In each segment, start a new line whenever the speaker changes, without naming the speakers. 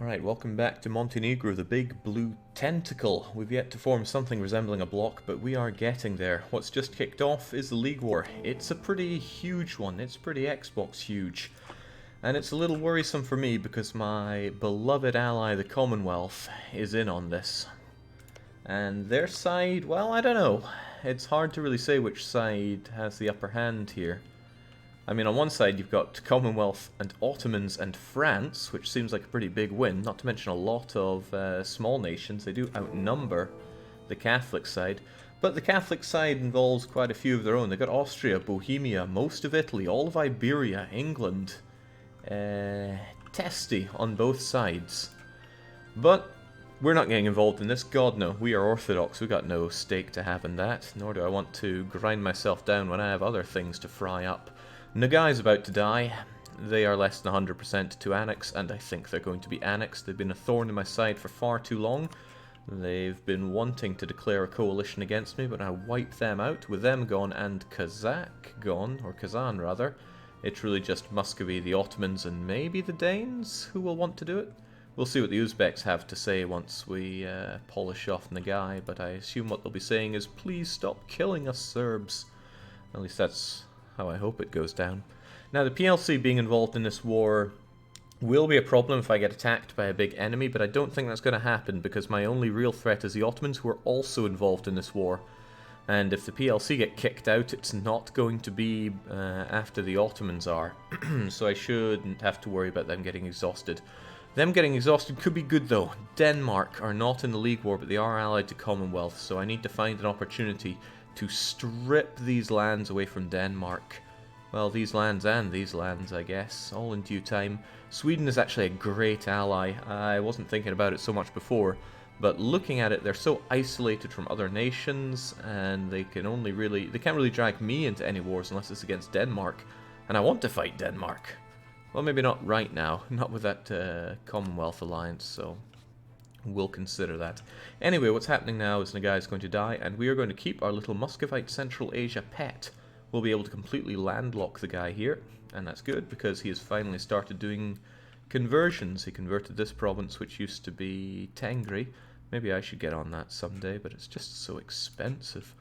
Alright, welcome back to Montenegro, the big blue tentacle. We've yet to form something resembling a bloc, but we are getting there. What's just kicked off is the League War. It's a pretty huge one, it's pretty Xbox huge. And it's a little worrisome for me because my beloved ally, the Commonwealth, is in on this. And their side, well, I don't know. It's hard to really say which side has the upper hand here. I mean, on one side you've got Commonwealth and Ottomans and France, which seems like a pretty big win, not to mention a lot of small nations. They do outnumber the Catholic side, but the Catholic side involves quite a few of their own. They've got Austria, Bohemia, most of Italy, all of Iberia, England. Testy on both sides. But we're not getting involved in this, God no. We are Orthodox, we got no stake to have in that, nor do I want to grind myself down when I have other things to fry up. Nogai's about to die. They are less than 100% to annex, and I think they're going to be annexed. They've been a thorn in my side for far too long. They've been wanting to declare a coalition against me, but I wipe them out. With them gone and Kazakh gone, or Kazan rather, it's really just Muscovy, the Ottomans, and maybe the Danes who will want to do it. We'll see what the Uzbeks have to say once we polish off Nogai, but I assume what they'll be saying is, please stop killing us Serbs. At least that's how I hope it goes down. Now, the PLC being involved in this war will be a problem if I get attacked by a big enemy, but I don't think that's going to happen because my only real threat is the Ottomans, who are also involved in this war. And if the PLC get kicked out, it's not going to be after the Ottomans are. So I shouldn't have to worry about them getting exhausted. Them getting exhausted could be good though. Denmark are not in the League War, but they are allied to Commonwealth, so I need to find an opportunity to strip these lands away from Denmark. Well, these lands and these lands, I guess, all in due time. Sweden is actually a great ally. I wasn't thinking about it so much before, but looking at it, they're so isolated from other nations, and they can't really drag me into any wars unless it's against Denmark. And I want to fight Denmark. Well, maybe not right now, not with that Commonwealth alliance, so we'll consider that. Anyway, what's happening now is Nogai is going to die, and we are going to keep our little Muscovite Central Asia pet. We'll be able to completely landlock the guy here, and that's good because he has finally started doing conversions. He converted this province, which used to be Tengri. Maybe I should get on that someday, but it's just so expensive.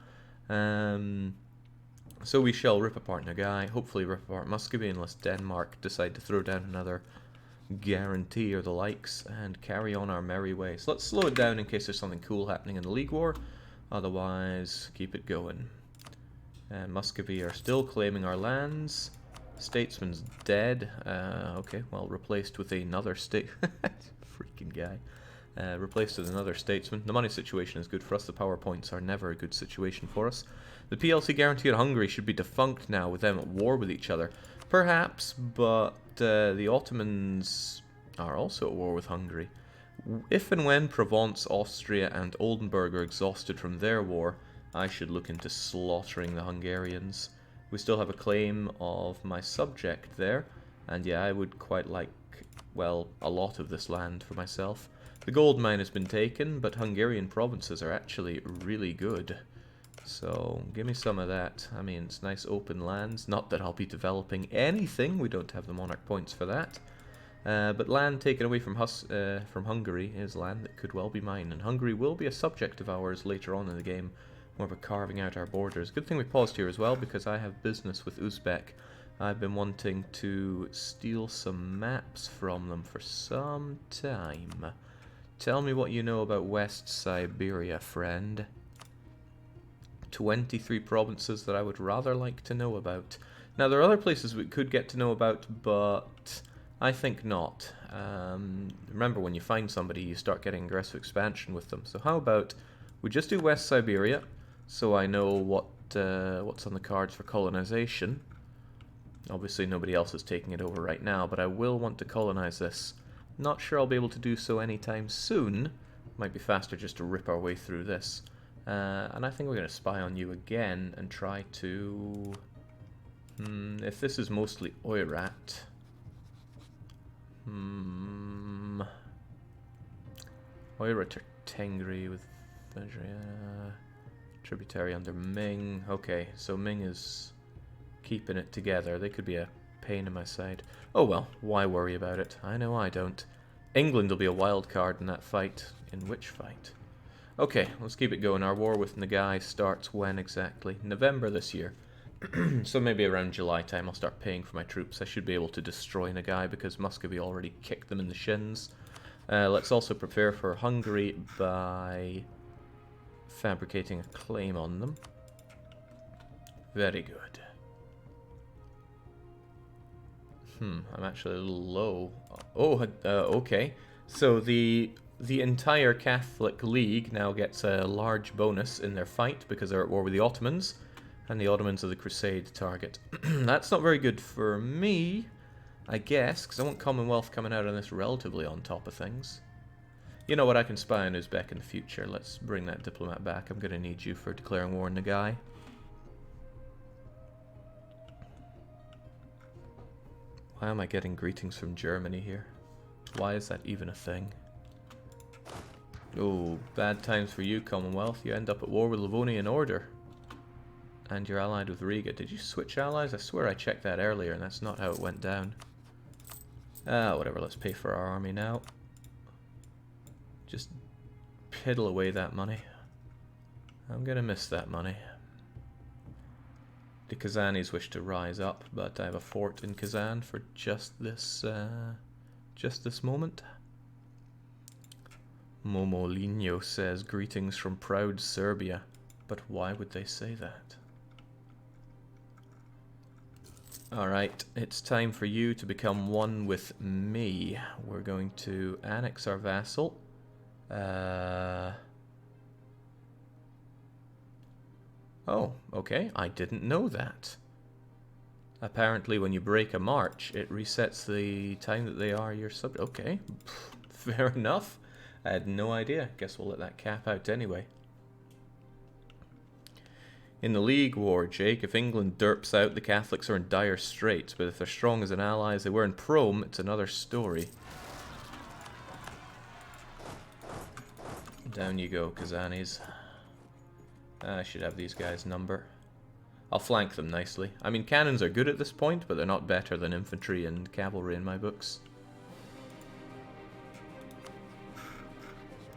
So we shall rip apart Nogai, hopefully rip apart Muscovy, unless Denmark decide to throw down another guarantee or the likes, and carry on our merry way. So let's slow it down in case there's something cool happening in the League War. Otherwise, keep it going. And Muscovy are still claiming our lands. Statesman's dead. Okay, well, replaced with another freaking guy. Replaced with another statesman. The money situation is good for us. The PowerPoints are never a good situation for us. The PLC guarantee on Hungary should be defunct now, with them at war with each other. Perhaps, but the Ottomans are also at war with Hungary. If and when Provence, Austria, and Oldenburg are exhausted from their war, I should look into slaughtering the Hungarians. We still have a claim of my subject there, and yeah, I would quite like, well, a lot of this land for myself. The gold mine has been taken, but Hungarian provinces are actually really good. So, give me some of that. I mean, it's nice open lands. Not that I'll be developing anything. We don't have the monarch points for that. But land taken away from Hungary is land that could well be mine. And Hungary will be a subject of ours later on in the game, more of a carving out our borders. Good thing we paused here as well, because I have business with Uzbek. I've been wanting to steal some maps from them for some time. Tell me what you know about West Siberia, friend. 23 provinces that I would rather like to know about. Now, there are other places we could get to know about, but I think not. Remember, when you find somebody, you start getting aggressive expansion with them. So how about we just do West Siberia, so I know what's on the cards for colonization. Obviously, nobody else is taking it over right now, but I will want to colonize this. Not sure I'll be able to do so anytime soon. Might be faster just to rip our way through this. And I think we're going to spy on you again and try to... if this is mostly Oirat... Oirat or Tengri with tributary under Ming. Okay, so Ming is keeping it together. They could be a pain in my side. Oh well, why worry about it? I know I don't. England will be a wild card in that fight. In which fight? Okay, let's keep it going. Our war with Nagai starts when exactly? November this year. So maybe around July time I'll start paying for my troops. I should be able to destroy Nagai because Muscovy already kicked them in the shins. Let's also prepare for Hungary by fabricating a claim on them. Very good. I'm actually a little low. Oh, okay. So the entire Catholic League now gets a large bonus in their fight because they're at war with the Ottomans, and the Ottomans are the Crusade target. That's not very good for me, I guess, because I want Commonwealth coming out on this relatively on top of things. You know what, I can spy on Uzbek in the future. Let's bring that diplomat back. I'm going to need you for declaring war on Nagai. Why am I getting greetings from Germany here? Why is that even a thing? Oh, bad times for you, Commonwealth. You end up at war with Livonian Order. And you're allied with Riga. Did you switch allies? I swear I checked that earlier and that's not how it went down. Whatever, let's pay for our army now. Just piddle away that money. I'm gonna miss that money. The Kazanis wish to rise up, but I have a fort in Kazan for just this moment. Momolinho says, greetings from proud Serbia. But why would they say that? Alright, it's time for you to become one with me. We're going to annex our vassal. Oh, okay, I didn't know that. Apparently when you break a march, it resets the time that they are your subject. Okay, fair enough. I had no idea. Guess we'll let that cap out anyway. In the League War, Jake, if England derps out, the Catholics are in dire straits, but if they're strong as an ally as they were in Prome, it's another story. Down you go, Kazanis. I should have these guys' number. I'll flank them nicely. I mean, cannons are good at this point, but they're not better than infantry and cavalry in my books.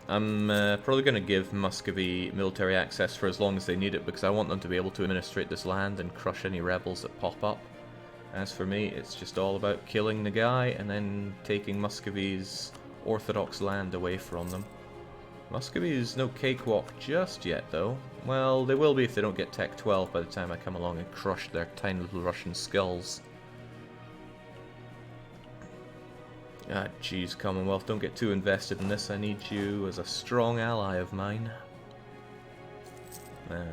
I'm probably going to give Muscovy military access for as long as they need it, because I want them to be able to administrate this land and crush any rebels that pop up. As for me, it's just all about killing the guy and then taking Muscovy's Orthodox land away from them. Muscovy's no cakewalk just yet, though. Well, they will be if they don't get Tech 12 by the time I come along and crush their tiny little Russian skulls. Ah, jeez, Commonwealth, don't get too invested in this. I need you as a strong ally of mine.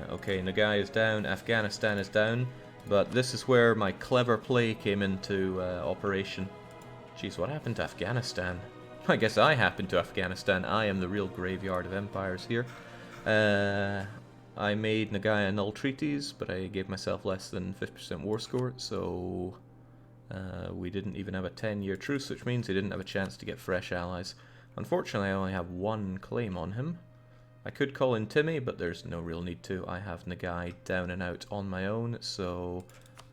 Okay, Nagai is down, Afghanistan is down, but this is where my clever play came into operation. Jeez, what happened to Afghanistan? I guess I happened to Afghanistan. I am the real graveyard of empires here. I made Nagai annul treaties, but I gave myself less than 50% war score, so we didn't even have a 10-year truce, which means he didn't have a chance to get fresh allies. Unfortunately, I only have one claim on him. I could call in Timmy, but there's no real need to. I have Nagai down and out on my own, so...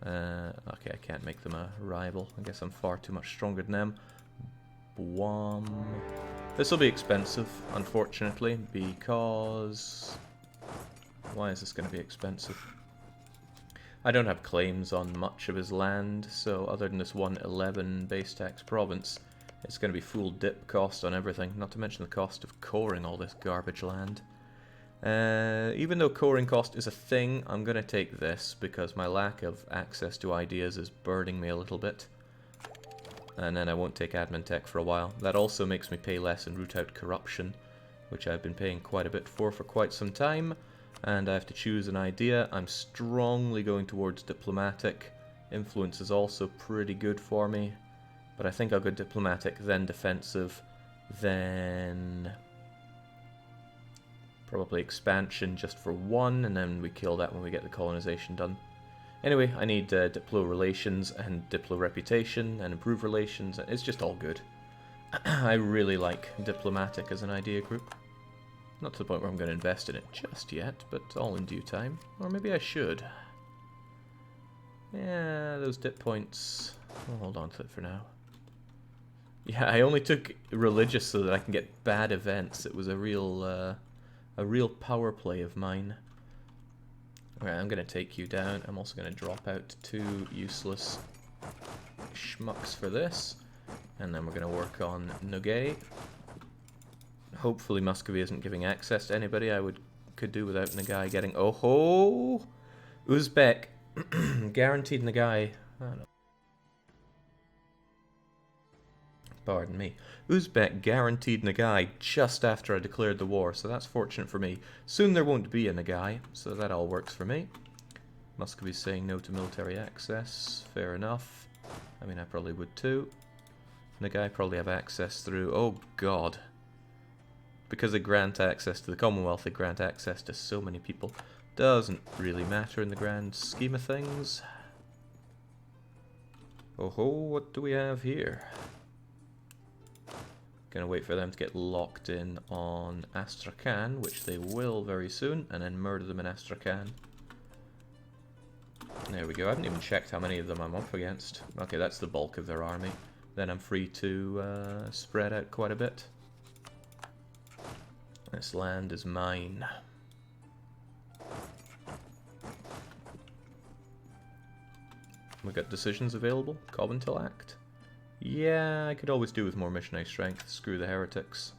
okay, I can't make them a rival. I guess I'm far too much stronger than them. This will be expensive, unfortunately, because... Why is this going to be expensive? I don't have claims on much of his land, so other than this 111 base tax province, it's going to be full dip cost on everything, not to mention the cost of coring all this garbage land. Even though coring cost is a thing, I'm going to take this, because my lack of access to ideas is burning me a little bit. And then I won't take admin tech for a while. That also makes me pay less and root out corruption, which I've been paying quite a bit for quite some time. And I have to choose an idea. I'm strongly going towards diplomatic. Influence is also pretty good for me. But I think I'll go diplomatic, then defensive, then... probably expansion just for one, and then we kill that when we get the colonization done. Anyway, I need Diplo relations and Diplo reputation and improve relations. It's just all good. I really like diplomatic as an idea group. Not to the point where I'm going to invest in it just yet, but all in due time. Or maybe I should. Yeah, those dip points. I'll hold on to it for now. Yeah, I only took religious so that I can get bad events. It was a real power play of mine. Alright, I'm gonna take you down. I'm also gonna drop out 2 useless schmucks for this. And then we're gonna work on Nogay. Hopefully Muscovy isn't giving access to anybody. Could do without Nagai getting... Oh ho! Uzbek. Guaranteed Nagai. I don't know. Pardon me. Uzbek guaranteed Nagai just after I declared the war, so that's fortunate for me. Soon there won't be a Nagai, so that all works for me. Muscovy's saying no to military access. Fair enough. I mean, I probably would too. Nagai probably have access through... Oh god. Because they grant access to the Commonwealth, they grant access to so many people. Doesn't really matter in the grand scheme of things. Oh ho, what do we have here? Gonna wait for them to get locked in on Astrakhan, which they will very soon, and then murder them in Astrakhan. There we go. I haven't even checked how many of them I'm up against. Okay, that's the bulk of their army. Then I'm free to spread out quite a bit. This land is mine. We got decisions available. Covenantal Act. Yeah, I could always do with more missionary strength. Screw the heretics.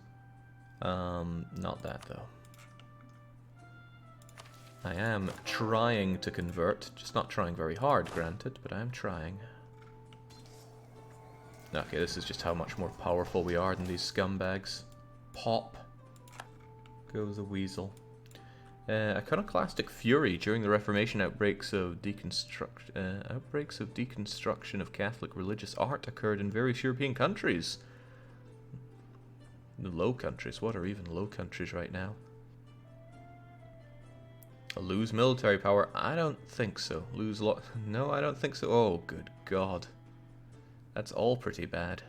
Not that though. I am trying to convert, just not trying very hard, granted, but I am trying. Okay, this is just how much more powerful we are than these scumbags. Pop. Goes the weasel. Iconoclastic fury during the Reformation. Outbreaks of deconstruction of Catholic religious art occurred in various European countries. The Low Countries. What are even Low Countries right now? Lose military power? I don't think so. Lose lot? No, I don't think so. Oh, good God. That's all pretty bad.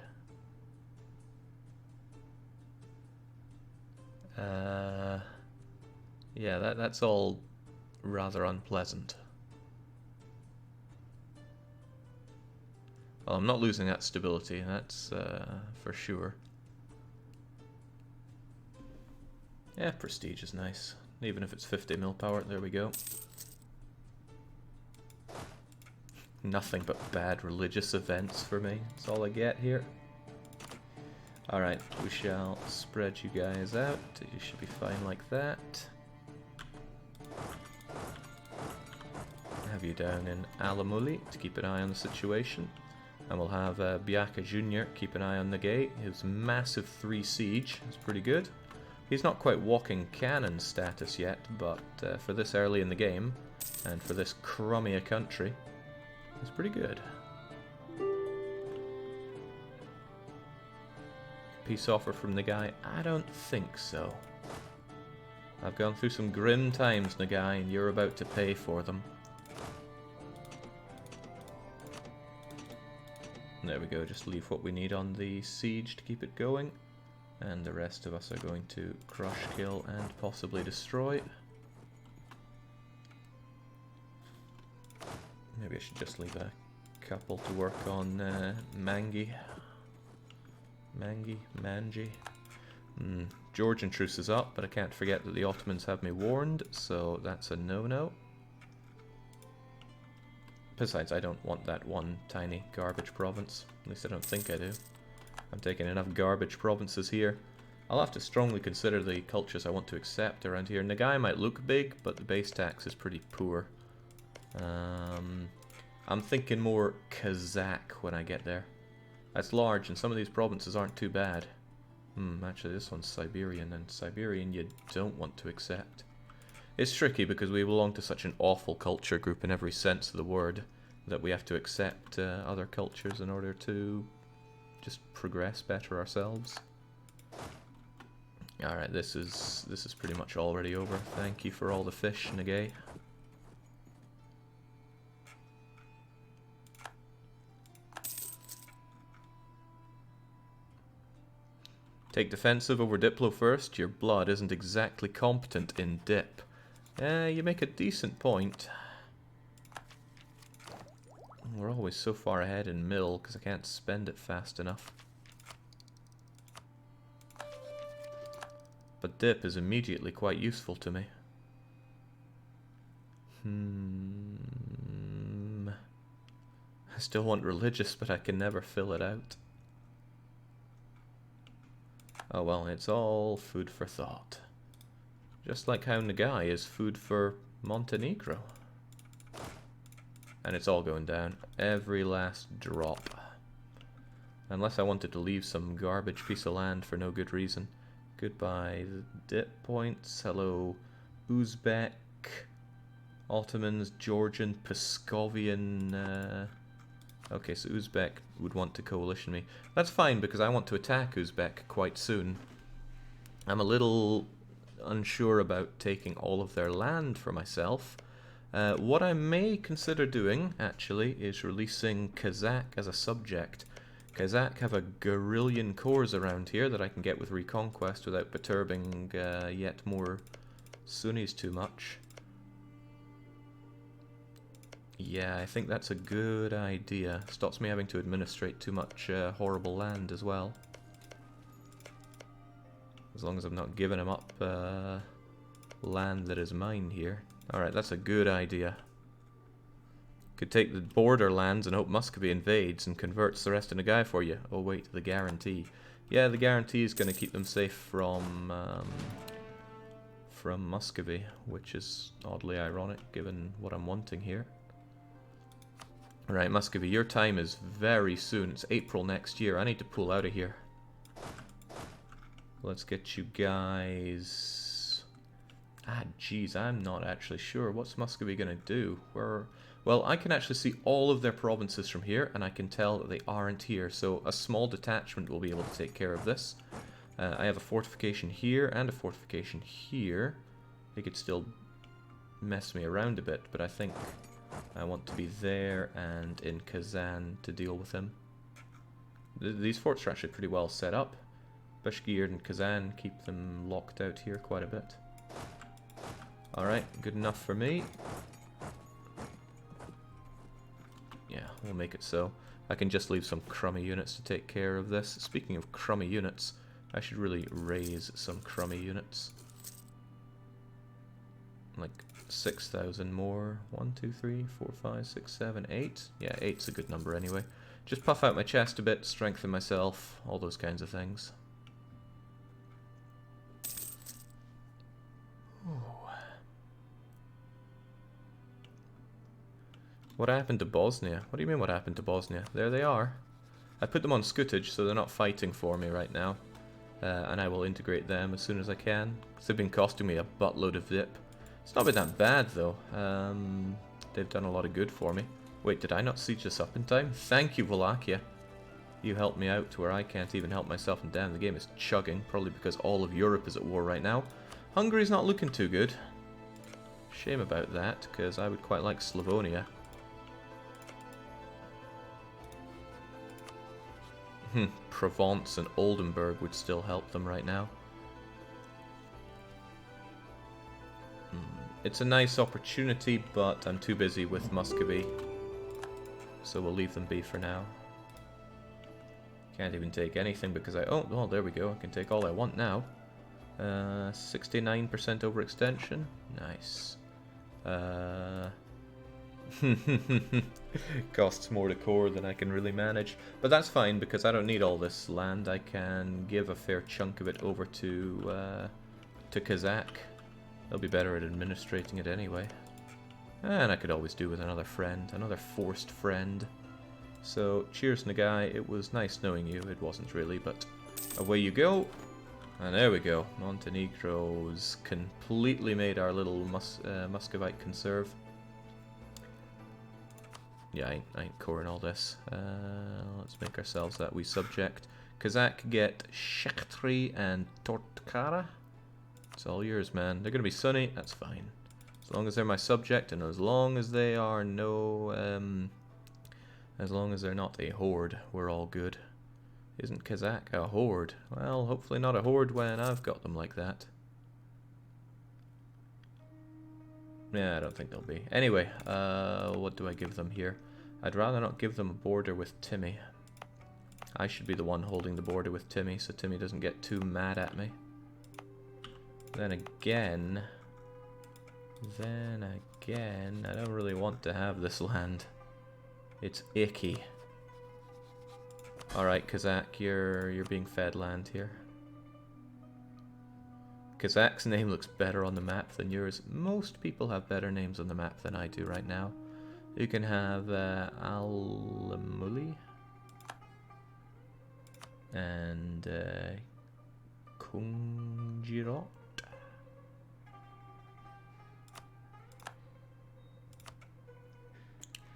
Yeah, that's all rather unpleasant. Well, I'm not losing that stability, that's for sure. Yeah, prestige is nice. Even if it's 50 mil power, there we go. Nothing but bad religious events for me. That's all I get here. Alright, we shall spread you guys out. You should be fine like that. Have you down in Alamuli to keep an eye on the situation. And we'll have Biaka Jr. keep an eye on the gate. His massive 3 siege is pretty good. He's not quite walking cannon status yet, but for this early in the game, and for this crummy a country, he's pretty good. Peace offer from the guy? I don't think so. I've gone through some grim times, Nagai, and you're about to pay for them. There we go, just leave what we need on the siege to keep it going. And the rest of us are going to crush, kill, and possibly destroy. Maybe I should just leave a couple to work on Mangi. Georgian truce is up, but I can't forget that the Ottomans have me warned, so that's a no-no. Besides, I don't want that one tiny garbage province. At least I don't think I do. I'm taking enough garbage provinces here. I'll have to strongly consider the cultures I want to accept around here. Nagai might look big, but the base tax is pretty poor. I'm thinking more Kazakh when I get there. That's large, and some of these provinces aren't too bad. Actually this one's Siberian, and Siberian you don't want to accept. It's tricky because we belong to such an awful culture group in every sense of the word that we have to accept other cultures in order to just progress better ourselves. Alright, this is pretty much already over. Thank you for all the fish, Nagay. Take defensive over Diplo first. Your blood isn't exactly competent in dip. You make a decent point. We're always so far ahead in mill because I can't spend it fast enough. But dip is immediately quite useful to me. I still want religious, but I can never fill it out. Oh well, it's all food for thought. Just like how Nagai is food for Montenegro. And it's all going down. Every last drop. Unless I wanted to leave some garbage piece of land for no good reason. Goodbye dip points. Hello Uzbek, Ottomans, Georgian, Pskovian. Okay, so Uzbek would want to coalition me. That's fine because I want to attack Uzbek quite soon. I'm a little unsure about taking all of their land for myself. What I may consider doing, actually, is releasing Kazakh as a subject. Kazakh have a guerrillion cores around here that I can get with Reconquest without perturbing yet more Sunnis too much. Yeah, I think that's a good idea. Stops me having to administrate too much horrible land as well. As long as I'm not giving him up land that is mine here. Alright, that's a good idea. Could take the border lands and hope Muscovy invades and converts the rest into Guy for you. Oh wait, the guarantee. Yeah, the guarantee is going to keep them safe from Muscovy, which is oddly ironic given what I'm wanting here. Right, Muscovy, your time is very soon. It's April next year. I need to pull out of here. Let's get you guys... Ah, geez, I'm not actually sure. What's Muscovy going to do? Well, I can actually see all of their provinces from here, and I can tell that they aren't here. So a small detachment will be able to take care of this. I have a fortification here and a fortification here. They could still mess me around a bit, but I think I want to be there and in Kazan to deal with him. These forts are actually pretty well set up. Bashkir and Kazan keep them locked out here quite a bit. Alright, good enough for me. Yeah, we'll make it so. I can just leave some crummy units to take care of this. Speaking of crummy units, I should really raise some crummy units. Like 6,000 more. 1, 2, 3, 4, 5, 6, 7, 8. Yeah, 8's a good number anyway. Just puff out my chest a bit, strengthen myself, all those kinds of things. Ooh. What happened to Bosnia? What do you mean what happened to Bosnia? There they are. I put them on Skutage so they're not fighting for me right now. And I will integrate them as soon as I can. Because they've been costing me a buttload of dip. It's not been that bad though. They've done a lot of good for me. Wait, did I not siege this up in time? Thank you, Wallachia. You helped me out to where I can't even help myself, and damn, the game is chugging. Probably because all of Europe is at war right now. Hungary's not looking too good. Shame about that, because I would quite like Slavonia. Provence and Oldenburg would still help them right now. It's a nice opportunity, but I'm too busy with Muscovy. So we'll leave them be for now. Can't even take anything because oh, well, there we go. I can take all I want now. 69% overextension. Nice. Costs more to core than I can really manage. But that's fine because I don't need all this land. I can give a fair chunk of it over to Kazakh. They'll be better at administrating it anyway. And I could always do with another friend. Another forced friend. So, cheers Nagai. It was nice knowing you. It wasn't really, but away you go. And there we go. Montenegro's completely made our little Muscovite conserve. Yeah, I ain't coring all this. Let's make ourselves that wee subject. Kazakh get Shakhtri and Tortkara. It's all yours, man. They're going to be sunny, that's fine. As long as they're my subject, and as long as they are as long as they're not a horde, we're all good. Isn't Kazakh a horde? Well, hopefully not a horde when I've got them like that. Yeah, I don't think they'll be. Anyway, what do I give them here? I'd rather not give them a border with Timmy. I should be the one holding the border with Timmy, so Timmy doesn't get too mad at me. Then again, I don't really want to have this land. It's icky. Alright, Kazakh, you're being fed land here. Kazakh's name looks better on the map than yours. Most people have better names on the map than I do right now. You can have Al-Muli and Kungjirot.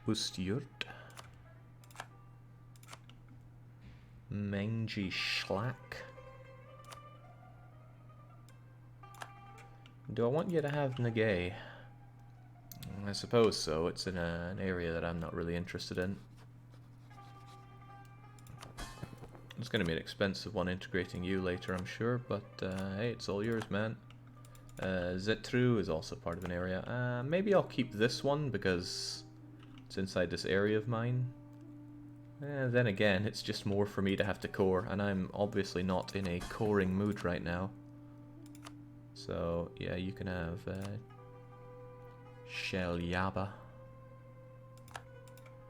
Ustyurt. Menji Shlak. Do I want you to have Nagay? I suppose so. It's in an area that I'm not really interested in. It's going to be an expensive one integrating you later, I'm sure, but hey, it's all yours, man. Zetru is also part of an area. Maybe I'll keep this one because it's inside this area of mine. Then again, it's just more for me to have to core, and I'm obviously not in a coring mood right now. So, yeah, you can have Shelyaba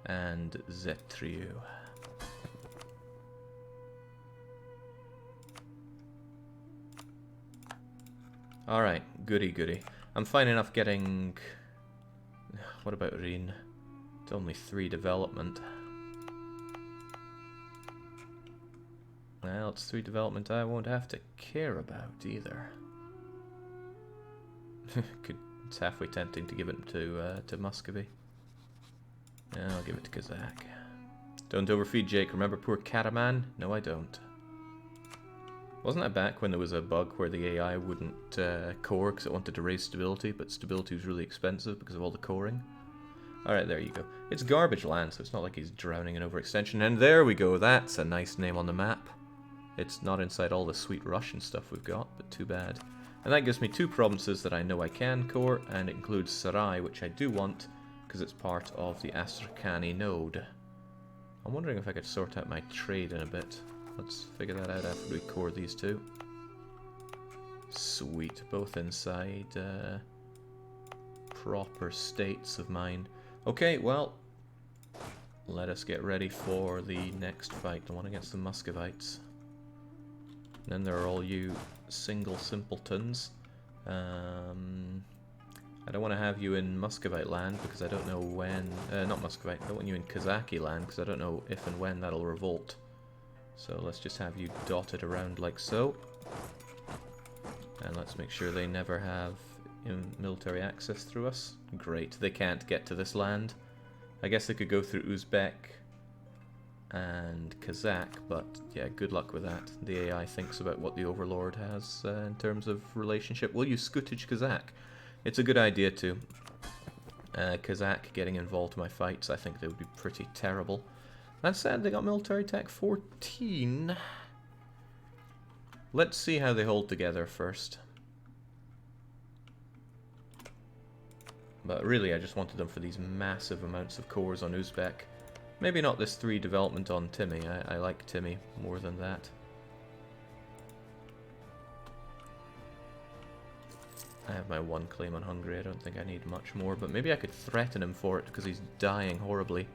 and Zetru. Alright, goody goody. I'm fine enough getting... What about Reen? It's only 3 development. Well, it's 3 development I won't have to care about either. It's halfway tempting to give it to Muscovy. Yeah, I'll give it to Kazakh. Don't overfeed, Jake. Remember poor Kataman? No, I don't. Wasn't that back when there was a bug where the AI wouldn't core because it wanted to raise stability, but stability was really expensive because of all the coring? Alright, there you go. It's garbage land, so it's not like he's drowning in overextension. And there we go. That's a nice name on the map. It's not inside all the sweet Russian stuff we've got, but too bad. And that gives me 2 provinces that I know I can core, and it includes Sarai, which I do want, because it's part of the Astrakani node. I'm wondering if I could sort out my trade in a bit. Let's figure that out after we core these 2. Sweet, both inside proper states of mine. Okay, well, let us get ready for the next fight, the one against the Muscovites. Then there are all you single simpletons. I don't want to have you in Muscovite land because I don't know when... not Muscovite, I don't want you in Kazaki land because I don't know if and when that'll revolt. So let's just have you dotted around like so. And let's make sure they never have military access through us. Great, they can't get to this land. I guess they could go through Uzbek and Kazakh, but yeah, good luck with that. The AI thinks about what the Overlord has in terms of relationship. We'll use Skutage Kazakh. It's a good idea too. Kazakh getting involved in my fights, I think they would be pretty terrible. That said, they got military tech 14. Let's see how they hold together first. But really, I just wanted them for these massive amounts of cores on Uzbek. Maybe not this 3 development on Timmy. I like Timmy more than that. I have my 1 claim on Hungary. I don't think I need much more, but maybe I could threaten him for it because he's dying horribly.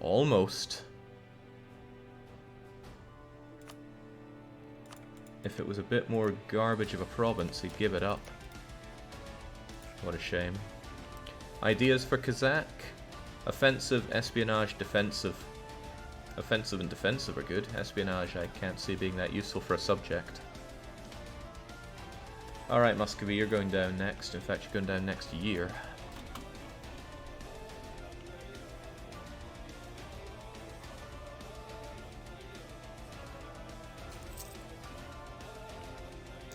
Almost. If it was a bit more garbage of a province, he'd give it up. What a shame. Ideas for Kazakh? Offensive, espionage, defensive. Offensive and defensive are good. Espionage I can't see being that useful for a subject. Alright, Muscovy, you're going down next. In fact, you're going down next year.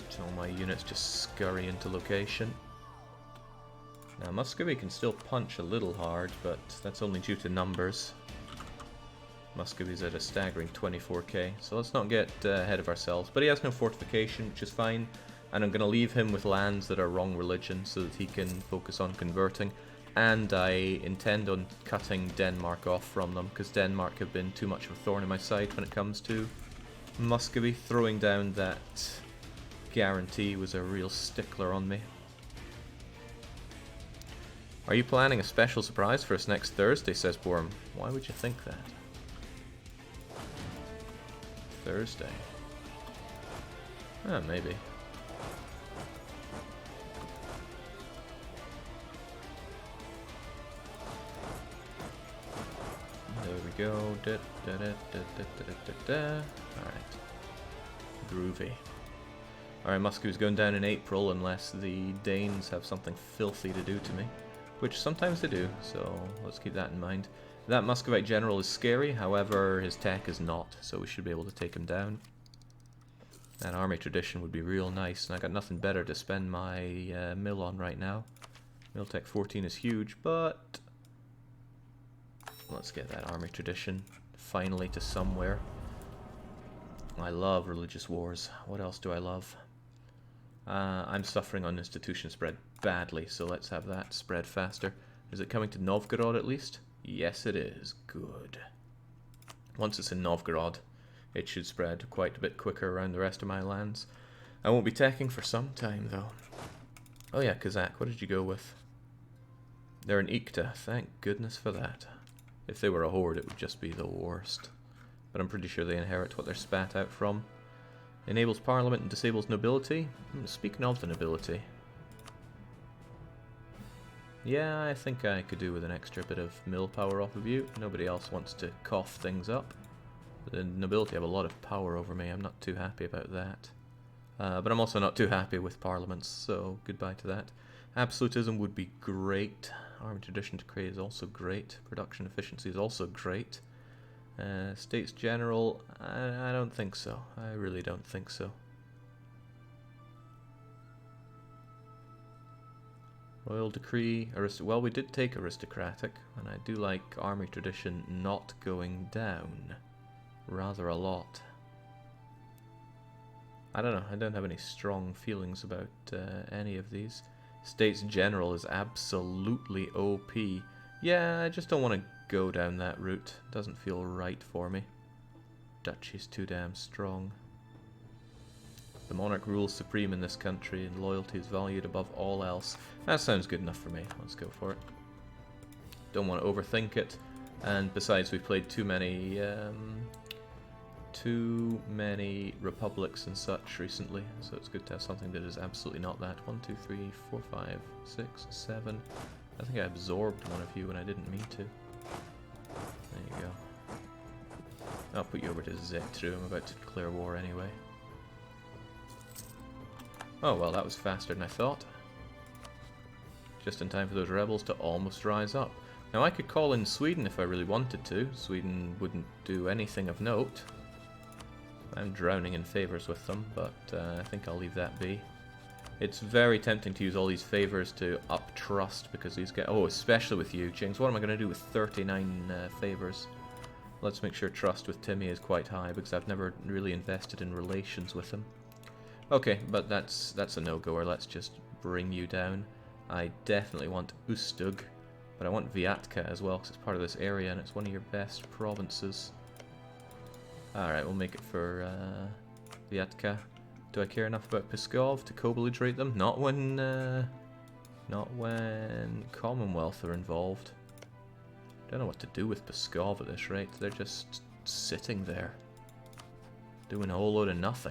So all my units just scurry into location. Now, Muscovy can still punch a little hard, but that's only due to numbers. Muscovy's at a staggering 24k, so let's not get ahead of ourselves. But he has no fortification, which is fine, and I'm going to leave him with lands that are wrong religion so that he can focus on converting. And I intend on cutting Denmark off from them, because Denmark have been too much of a thorn in my side when it comes to Muscovy. Throwing down that guarantee was a real stickler on me. Are you planning a special surprise for us next Thursday, says Worm. Why would you think that? Thursday? Ah, maybe. There we go. Alright. Groovy. Alright, Moscow's going down in April unless the Danes have something filthy to do to me. Which sometimes they do, so let's keep that in mind. That Muscovite general is scary, however his tech is not, so we should be able to take him down. That army tradition would be real nice, and I got nothing better to spend my mill on right now. Mill tech 14 is huge, but let's get that army tradition finally to somewhere. I love religious wars. What else do I love? I'm suffering on institution spread badly, so let's have that spread faster. Is it coming to Novgorod at least? Yes, it is. Good. Once it's in Novgorod, it should spread quite a bit quicker around the rest of my lands. I won't be teching for some time, though. Oh yeah, Kazakh, what did you go with? They're an Ikta. Thank goodness for that. If they were a horde, it would just be the worst. But I'm pretty sure they inherit what they're spat out from. Enables parliament and disables nobility. Speaking of the nobility. Yeah, I think I could do with an extra bit of mill power off of you. Nobody else wants to cough things up. The nobility have a lot of power over me. I'm not too happy about that. But I'm also not too happy with parliaments, so goodbye to that. Absolutism would be great. Army tradition decree is also great. Production efficiency is also great. States General, I don't think so. I really don't think so. Royal Decree, well, we did take Aristocratic, and I do like Army Tradition not going down. Rather a lot. I don't know, I don't have any strong feelings about any of these. States General is absolutely OP. Yeah, I just don't want to go down that route. Doesn't feel right for me. Duchy's too damn strong. The monarch rules supreme in this country and loyalty is valued above all else. That sounds good enough for me. Let's go for it. Don't want to overthink it. And besides, we've played too many republics and such recently, so it's good to have something that is absolutely not that. 1, 2, 3, 4, 5, 6, 7. I think I absorbed one of you when I didn't mean to. There you go. I'll put you over to Zetru. I'm about to declare war anyway. Oh well, that was faster than I thought. Just in time for those rebels to almost rise up. Now I could call in Sweden if I really wanted to. Sweden wouldn't do anything of note. I'm drowning in favours with them, but I think I'll leave that be. It's very tempting to use all these favours to up trust, because these guys... Oh, especially with you, James. What am I going to do with 39 favours? Let's make sure trust with Timmy is quite high, because I've never really invested in relations with him. Okay, but that's a no-goer. Let's just bring you down. I definitely want Ustug, but I want Vyatka as well, because it's part of this area, and it's one of your best provinces. Alright, we'll make it for Vyatka. Do I care enough about Pskov to co-belligerate them? Not when Commonwealth are involved. Don't know what to do with Pskov at this rate. They're just sitting there, doing a whole load of nothing.